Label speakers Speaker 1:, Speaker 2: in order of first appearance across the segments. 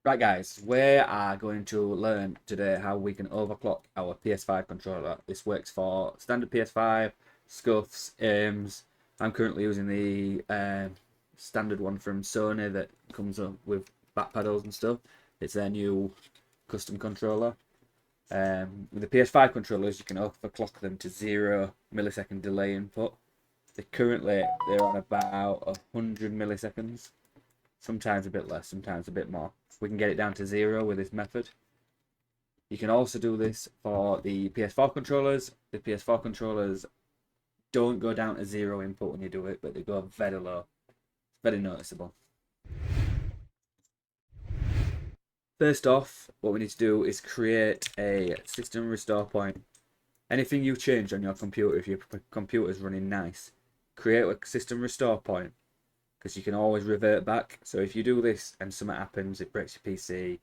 Speaker 1: Right guys, we are going to learn today how we can overclock our PS5 controller. This works for standard PS5, scuffs, aims. I'm currently using the standard one from Sony that comes up with back pedals and stuff. It's their new custom controller. With the PS5 controllers, you can overclock them to 0 millisecond delay input. They're on about 100 milliseconds. Sometimes a bit less, sometimes a bit more. We can get it down to 0 with this method. You can also do this for the PS4 controllers. The PS4 controllers don't go down to 0 input when you do it, but they go very low. It's very noticeable. First off, what we need to do is create a system restore point. Anything you change on your computer, if your computer's running nice, create a system restore point, because you can always revert back. So if you do this and something happens, it breaks your PC,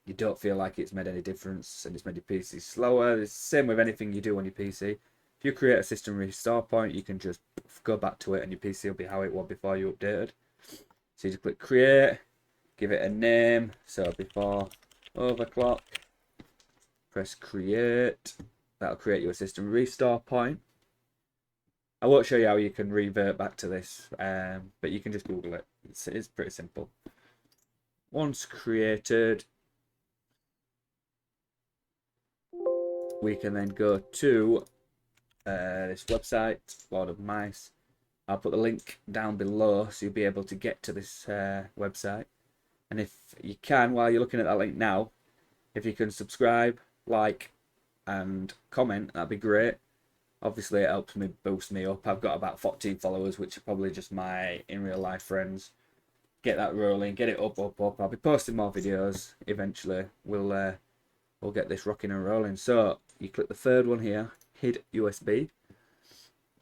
Speaker 1: you don't feel like it's made any difference and it's made your PC slower. It's the same with anything you do on your PC. If you create a system restore point, you can just go back to it and your PC will be how it was before you updated. So you just click create, give it a name. So before overclock, press create. That'll create you a system restore point. I won't show you how you can revert back to this, but you can just Google it. It's pretty simple. Once created, we can then go to this website, Lord of Mice. I'll put the link down below so you'll be able to get to this website. And if you can, while you're looking at that link now, if you can subscribe, like, and comment, that'd be great. Obviously, it helps me boost me up. I've got about 14 followers, which are probably just my in real life friends. Get that rolling, get it up. I'll be posting more videos eventually. We'll get this rocking and rolling. So you click the third one here, hid USB.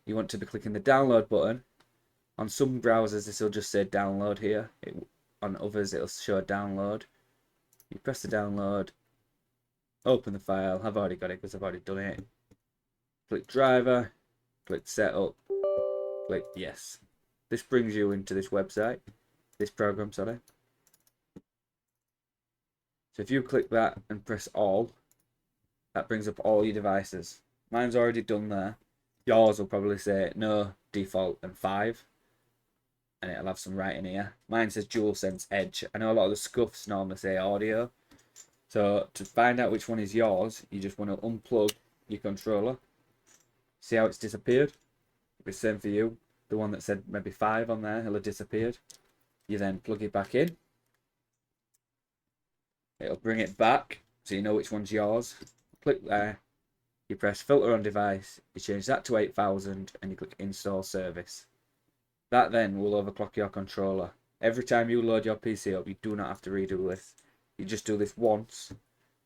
Speaker 1: You want to be clicking the download button. On some browsers, this will just say download here. On others, it'll show download. You press the download, open the file. I've already got it because I've already done it. Click driver, click setup, click yes. This brings you into this website, this program, sorry. So if you click that and press all, that brings up all your devices. Mine's already done there. Yours will probably say no, default, and 5. And it'll have some writing here. Mine says DualSense Edge. I know a lot of the scuffs normally say audio. So to find out which one is yours, you just want to unplug your controller. See how it's disappeared? It'll be the same for you. The one that said maybe 5 on there, it'll have disappeared. You then plug it back in. It'll bring it back so you know which one's yours. Click there. You press filter on device. You change that to 8000 and you click install service. That then will overclock your controller. Every time you load your PC up, you do not have to redo this. You just do this once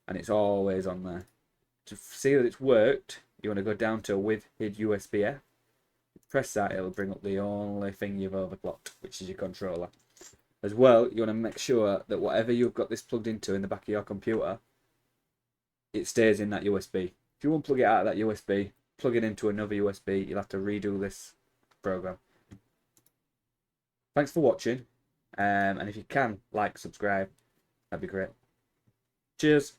Speaker 1: and it's always on there. To see that it's worked, you want to go down to with hid USB-F. Press that, it'll bring up the only thing you've overclocked, which is your controller. As well, you want to make sure that whatever you've got this plugged into in the back of your computer, it stays in that USB. If you unplug it out of that USB, plug it into another USB, you'll have to redo this program. Thanks for watching, and if you can, like, subscribe, that'd be great. Cheers.